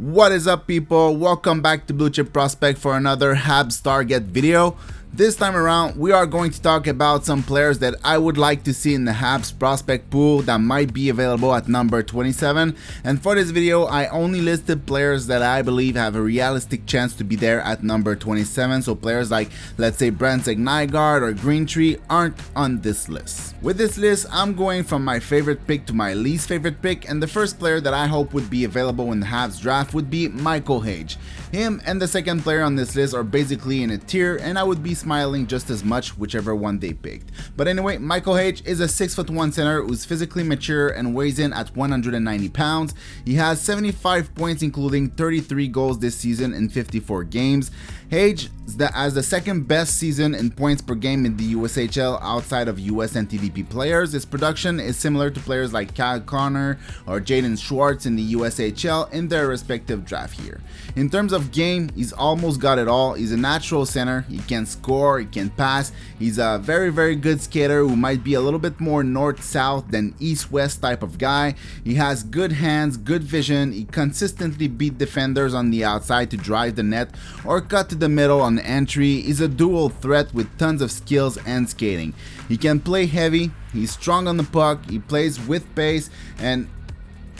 What is up, people? Welcome back to Blue Chip Prospect for another Habs Target video. This time around, we are going to talk about some players that I would like to see in the Habs prospect pool that might be available at number 27. And for this video, I only listed players that I believe have a realistic chance to be there at number 27. So players like, let's say, Parascak, Nygaard or Greentree aren't on this list. With this list, I'm going from my favorite pick to my least favorite pick. And the first player that I hope would be available in the Habs draft would be Hage. Him and the second player on this list are basically in a tier, and I would be smiling just as much whichever one they picked. But anyway, Hage is a 6'1" center who's physically mature and weighs in at 190 pounds. He has 75 points, including 33 goals this season in 54 games. Hage has the second best season in points per game in the USHL outside of US and TDP players. His production is similar to players like Kyle Connor or Jaden Schwartz in the USHL in their respective draft year. In terms of game, he's almost got it all. He's a natural center. He can score, he can pass. He's a very good skater who might be a little bit more north-south than east-west type of guy. He has good hands, good vision. He consistently beat defenders on the outside to drive the net or cut to the middle on entry. He's a dual threat with tons of skills and skating. He can play heavy. He's strong on the puck. He plays with pace, and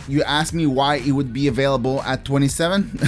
you ask me why he would be available at 27?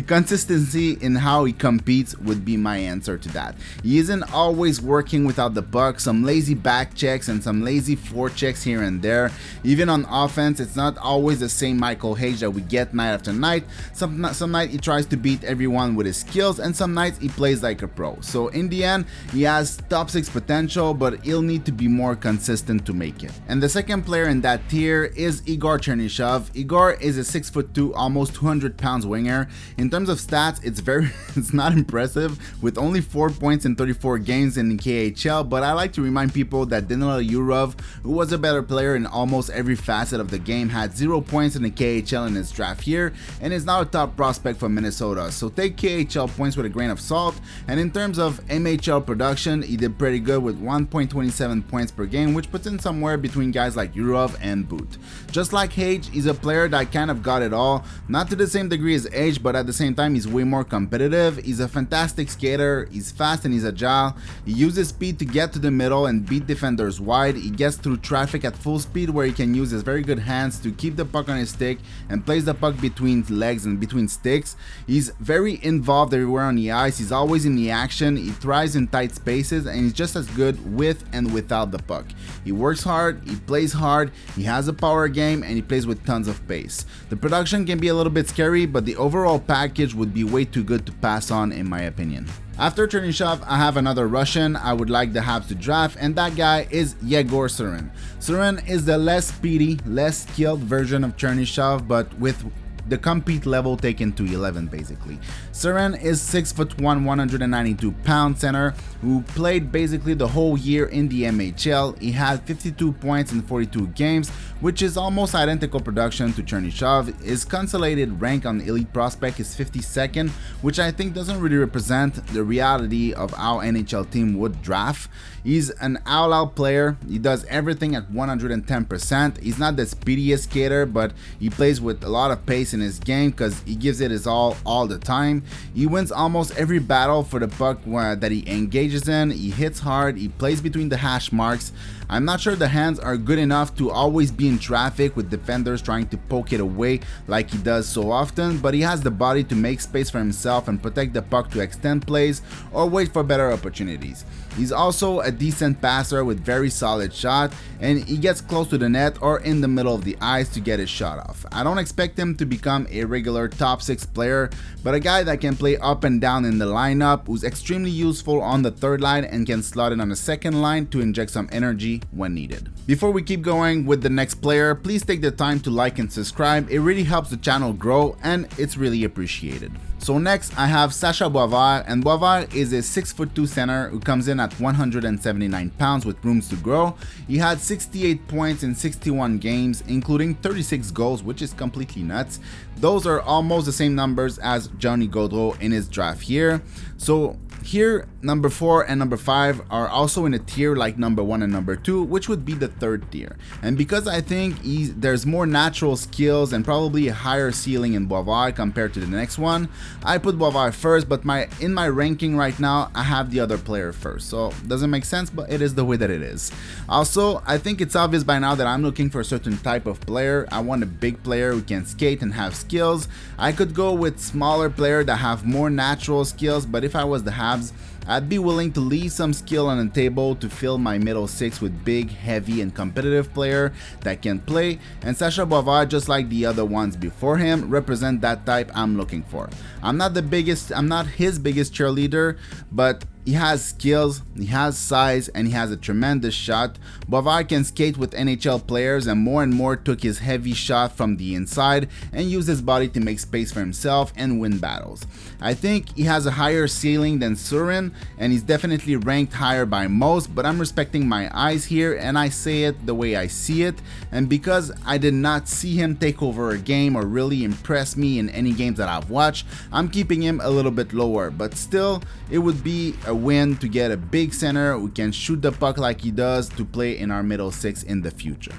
Consistency in how he competes would be my answer to that. He isn't always working without the puck, some lazy back checks and some lazy forechecks here and there. Even on offense, it's not always the same Hage that we get night after night. Some night he tries to beat everyone with his skills, and some nights he plays like a pro. So in the end, he has top 6 potential, but he'll need to be more consistent to make it. And the second player in that tier is Igor Chernyshov. Igor is a 6'2", almost 200 pounds winger. In terms of stats, it's not impressive with only 4 points in 34 games in the KHL, but I like to remind people that Danila Yurov, who was a better player in almost every facet of the game, had 0 points in the KHL in his draft year and is now a top prospect for Minnesota. So take KHL points with a grain of salt. And in terms of MHL production, he did pretty good with 1.27 points per game, which puts him somewhere between guys like Yurov and Boot. Just like Hage, he's a player that kind of got it all, not to the same degree as Hage, but at the same time he's way more competitive. He's a fantastic skater, he's fast and he's agile. He uses speed to get to the middle and beat defenders wide. He gets through traffic at full speed, where he can use his very good hands to keep the puck on his stick and plays the puck between legs and between sticks. He's very involved everywhere on the ice. He's always in the action. He thrives in tight spaces, and he's just as good with and without the puck. He works hard, he plays hard, he has a power game, and he plays with tons of pace. The production can be a little bit scary, but the overall package would be way too good to pass on, in my opinion. After Chernyshov, I have another Russian I would like the Habs to draft, and that guy is Yegor Surin. Surin is the less speedy, less skilled version of Chernyshov, but with the compete level taken to 11 basically. Surin is 6'1", 192 pound center who played basically the whole year in the MHL. He had 52 points in 42 games, which is almost identical production to Chernyshov. His consolidated rank on Elite Prospect is 52nd, which I think doesn't really represent the reality of how NHL team would draft. He's an all-out player. He does everything at 110%. He's not the speediest skater, but he plays with a lot of pace in his game because he gives it his all the time. He wins almost every battle for the puck that he engages in. He hits hard. He plays between the hash marks. I'm not sure the hands are good enough to always be in traffic with defenders trying to poke it away like he does so often, but he has the body to make space for himself and protect the puck to extend plays or wait for better opportunities. He's also a decent passer with very solid shot, and he gets close to the net or in the middle of the ice to get his shot off. I don't expect him to become a regular top 6 player, but a guy that can play up and down in the lineup, who's extremely useful on the third line and can slot in on the second line to inject some energy when needed. Before we keep going with the next player, please take the time to like and subscribe. It really helps the channel grow and it's really appreciated. So next I have Sacha Boisvert, and Boisvert is a 6'2" center who comes in at 179 pounds with rooms to grow. He had 68 points in 61 games, including 36 goals, which is completely nuts. Those are almost the same numbers as Johnny Gaudreau in his draft year. So Here, number 4 and number 5 are also in a tier like number 1 and number 2, which would be the third tier. And because I think there's more natural skills and probably a higher ceiling in Boisvert compared to the next one, I put Boisvert first, but in my ranking right now, I have the other player first. So doesn't make sense, but it is the way that it is. Also, I think it's obvious by now that I'm looking for a certain type of player. I want a big player who can skate and have skills. I could go with smaller player that have more natural skills, but if I was the Habs, I'd be willing to leave some skill on the table to fill my middle six with big, heavy, and competitive player that can play, and Sacha Boisvert, just like the other ones before him, represent that type I'm looking for. I'm not his biggest cheerleader, but he has skills, he has size, and he has a tremendous shot. Boisvert can skate with NHL players and more took his heavy shot from the inside and used his body to make space for himself and win battles. I think he has a higher ceiling than Surin, and he's definitely ranked higher by most, but I'm respecting my eyes here and I say it the way I see it, and because I did not see him take over a game or really impress me in any games that I've watched, I'm keeping him a little bit lower, but still it would be a win to get a big center who can shoot the puck like he does to play in our middle six in the future.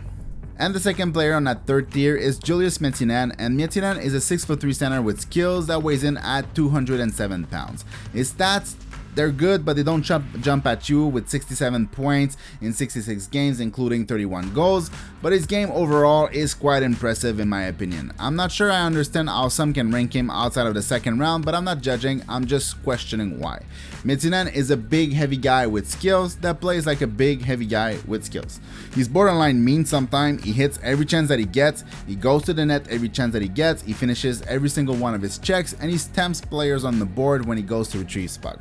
And the second player on that third tier is Julius Miettinen, and Miettinen is a 6'3" center with skills that weighs in at 207 pounds. His stats, they're good, but they don't jump at you, with 67 points in 66 games, including 31 goals, but his game overall is quite impressive in my opinion. I'm not sure I understand how some can rank him outside of the second round, but I'm not judging, I'm just questioning why. Miettinen is a big, heavy guy with skills that plays like a big, heavy guy with skills. He's borderline mean sometimes, he hits every chance that he gets, he goes to the net every chance that he gets, he finishes every single one of his checks, and he stamps players on the board when he goes to retrieve puck.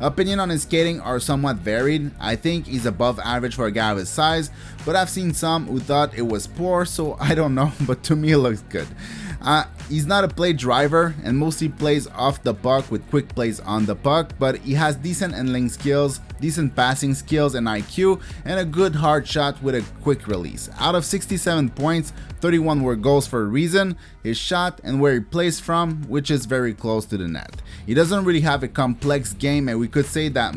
Opinion on his skating are somewhat varied. I think he's above average for a guy of his size, but I've seen some who thought it was poor, so I don't know, but to me it looks good. He's not a play driver and mostly plays off the puck with quick plays on the puck, but he has decent handling skills, decent passing skills and IQ, and a good hard shot with a quick release. Out of 67 points, 31 were goals for a reason, his shot and where he plays from, which is very close to the net. He doesn't really have a complex game, and we could say that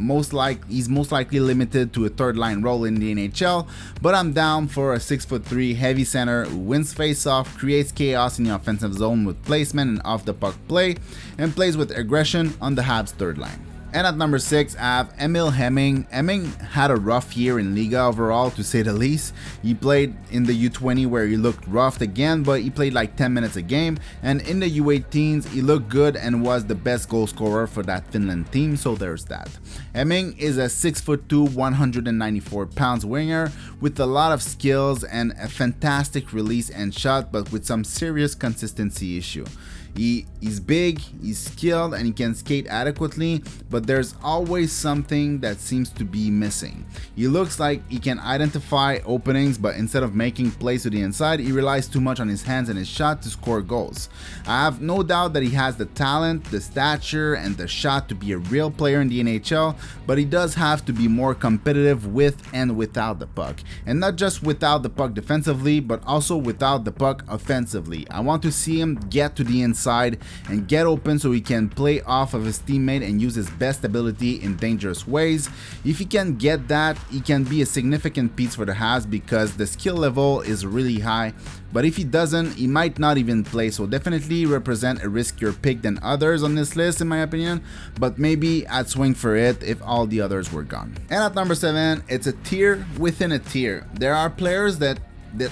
he's most likely limited to a third line role in the NHL, but I'm down for a 6'3" heavy center who wins face-off, creates chaos in the offensive zone with placement and off the puck play, and plays with aggression on the Habs third line. And at number 6, I have Emil Hemming. Hemming had a rough year in Liga overall, to say the least. He played in the U20 where he looked rough again, but he played like 10 minutes a game. And in the U18s, he looked good and was the best goal scorer for that Finland team, so there's that. Hemming is a 6'2", 194 pounds winger with a lot of skills and a fantastic release and shot, but with some serious consistency issue. He's big, he's skilled, and he can skate adequately, but there's always something that seems to be missing. He looks like he can identify openings, but instead of making plays to the inside, he relies too much on his hands and his shot to score goals. I have no doubt that he has the talent, the stature, and the shot to be a real player in the NHL, but he does have to be more competitive with and without the puck. And not just without the puck defensively, but also without the puck offensively. I want to see him get to the inside and get open so he can play off of his teammate and use his best ability in dangerous ways. If he can get that, he can be a significant piece for the Habs because the skill level is really high, but if he doesn't, he might not even play, so definitely represent a riskier pick than others on this list in my opinion, but maybe I'd swing for it if all the others were gone. And at number 7, it's a tier within a tier. There are players that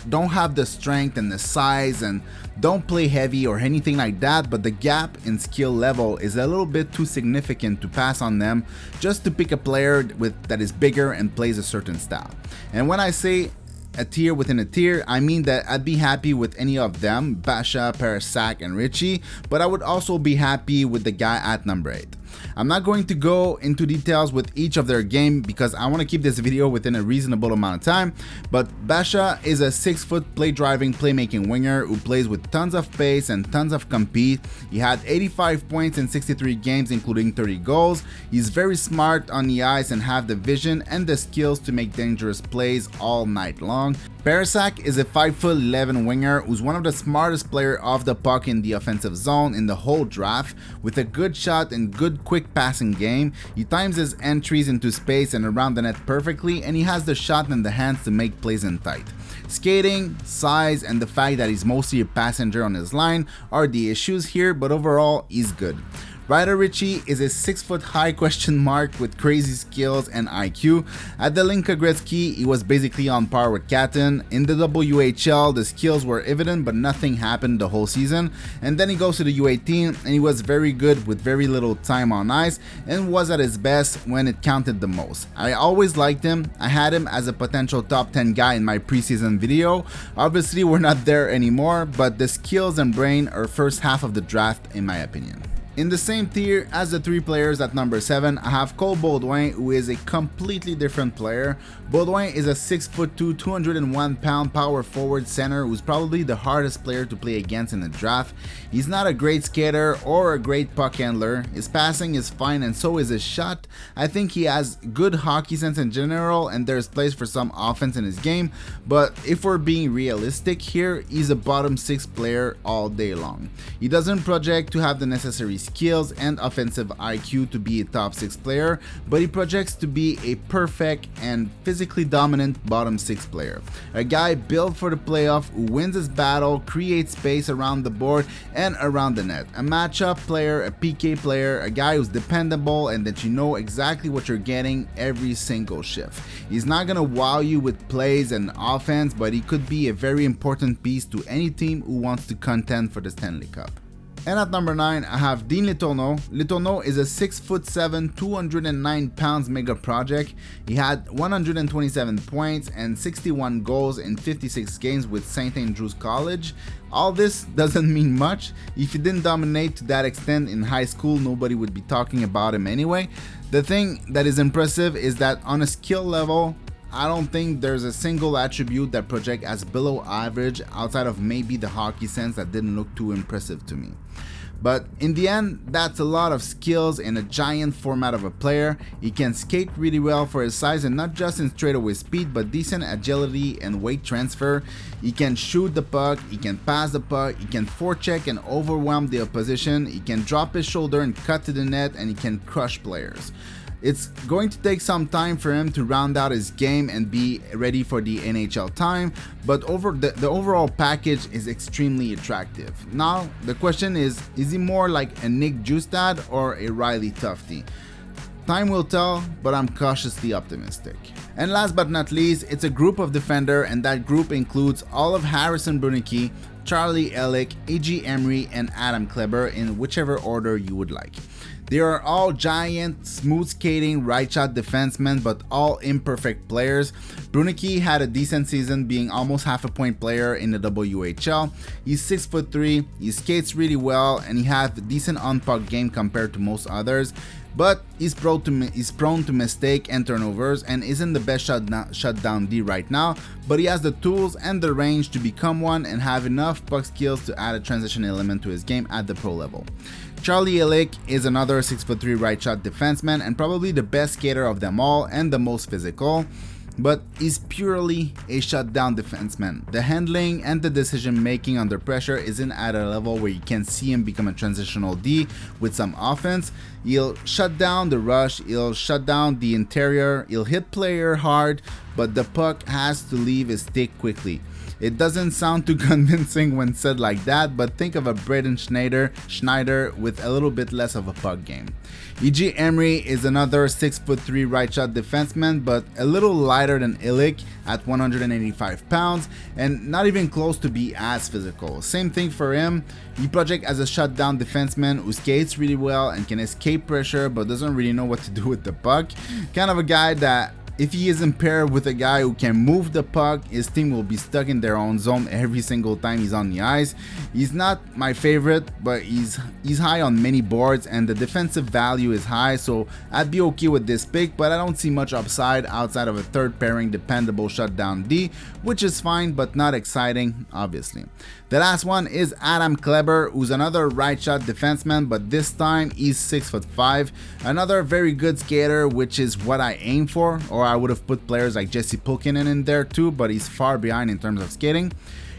don't have the strength and the size and don't play heavy or anything like that, but the gap in skill level is a little bit too significant to pass on them just to pick a player that is bigger and plays a certain style. And when I say a tier within a tier, I mean that I'd be happy with any of them, Basha, Parascak, and Ritchie, but I would also be happy with the guy at number 8. I'm not going to go into details with each of their game because I want to keep this video within a reasonable amount of time, but Basha is a 6-foot play driving playmaking winger who plays with tons of pace and tons of compete. He had 85 points in 63 games including 30 goals. He's very smart on the ice and have the vision and the skills to make dangerous plays all night long. Parascak is a 5'11" winger who's one of the smartest players off the puck in the offensive zone in the whole draft. With a good shot and good quick passing game, he times his entries into space and around the net perfectly, and he has the shot and the hands to make plays in tight. Skating, size, and the fact that he's mostly a passenger on his line are the issues here, but overall, he's good. Ryder Ritchie is a 6-foot high question mark with crazy skills and IQ. At the Linka Gretzky, he was basically on par with Katten. In the WHL, the skills were evident, but nothing happened the whole season. And then he goes to the U18, and he was very good with very little time on ice, and was at his best when it counted the most. I always liked him. I had him as a potential top 10 guy in my preseason video. Obviously, we're not there anymore, but the skills and brain are first half of the draft in my opinion. In the same tier as the three players at number 7, I have Beaudoin, who is a completely different player. Beaudoin is a 6'2", 201-pound power forward center who's probably the hardest player to play against in the draft. He's not a great skater or a great puck handler. His passing is fine and so is his shot. I think he has good hockey sense in general and there's place for some offense in his game, but if we're being realistic here, he's a bottom 6 player all day long. He doesn't project to have the necessary skills and offensive IQ to be a top 6 player, but he projects to be a perfect and physically dominant bottom 6 player. A guy built for the playoff who wins his battle, creates space around the board and around the net. A matchup player, a PK player, a guy who's dependable and that you know exactly what you're getting every single shift. He's not gonna wow you with plays and offense, but he could be a very important piece to any team who wants to contend for the Stanley Cup. And at number 9, I have Letourneau. Letourneau is a 6'7", 209 pounds mega project. He had 127 points and 61 goals in 56 games with St. Andrews College. All this doesn't mean much. If he didn't dominate to that extent in high school, nobody would be talking about him anyway. The thing that is impressive is that on a skill level, I don't think there's a single attribute that projects as below average outside of maybe the hockey sense that didn't look too impressive to me. But in the end, that's a lot of skills in a giant format of a player. He can skate really well for his size and not just in straightaway speed, but decent agility and weight transfer. He can shoot the puck, he can pass the puck, he can forecheck and overwhelm the opposition, he can drop his shoulder and cut to the net, and he can crush players. It's going to take some time for him to round out his game and be ready for the NHL time, but the overall package is extremely attractive. Now, the question is he more like a Nick Justad or a Riley Tufte? Time will tell, but I'm cautiously optimistic. And last but not least, it's a group of defender, and that group includes all of Harrison Brunicke, Charlie Elick, A.G. Emery, and Adam Kleber in whichever order you would like. They are all giant, smooth skating, right shot defensemen, but all imperfect players. Brunicke had a decent season, being almost half a point player in the WHL. He's 6'3", he skates really well, and he has a decent on-puck game compared to most others. But he's prone to mistake and turnovers and isn't the best shutdown D right now, but he has the tools and the range to become one and have enough puck skills to add a transition element to his game at the pro level. Charlie Elick is another 6'3" right shot defenseman and probably the best skater of them all and the most physical, but he's purely a shutdown defenseman. The handling and the decision making under pressure isn't at a level where you can see him become a transitional D with some offense. He'll shut down the rush, he'll shut down the interior, he'll hit player hard, but the puck has to leave his stick quickly. It doesn't sound too convincing when said like that, but think of a Braden Schneider with a little bit less of a puck game. E.G. Emery is another 6'3" right shot defenseman, but a little lighter than Elick at 185 pounds and not even close to be as physical. Same thing for him. He projects as a shutdown defenseman who skates really well and can escape pressure but doesn't really know what to do with the puck. Kind of a guy that if he isn't paired with a guy who can move the puck, his team will be stuck in their own zone every single time he's on the ice. He's not my favorite, but he's high on many boards and the defensive value is high, so I'd be okay with this pick, but I don't see much upside outside of a third pairing dependable shutdown D, which is fine but not exciting, obviously. The last one is Adam Kleber, who's another right shot defenseman, but this time he's 6'5", another very good skater, which is what I aim for, or I would have put players like Jesse Pulkkinen in there too, but he's far behind in terms of skating.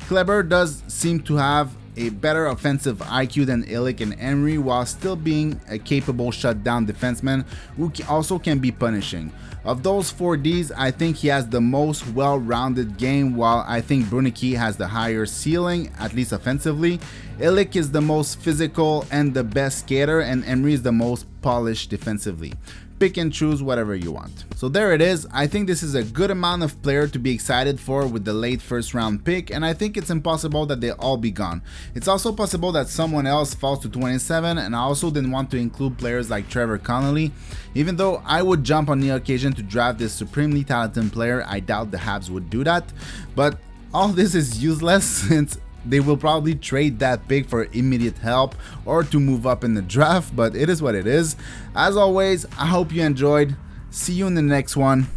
Kleber does seem to have a better offensive IQ than Elick and Emery, while still being a capable shutdown defenseman who also can be punishing. Of those 4 Ds, I think he has the most well-rounded game, while I think Brunicke has the higher ceiling, at least offensively. Elick is the most physical and the best skater, and Emery is the most polished defensively. Pick and choose whatever you want. So there it is. I think this is a good amount of player to be excited for with the late first round pick, and I think it's impossible that they all be gone. It's also possible that someone else falls to 27, and I also didn't want to include players like Trevor Connolly. Even though I would jump on the occasion to draft this supremely talented player, I doubt the Habs would do that. But all this is useless since they will probably trade that pick for immediate help or to move up in the draft, but it is what it is. As always, I hope you enjoyed. See you in the next one.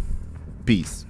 Peace.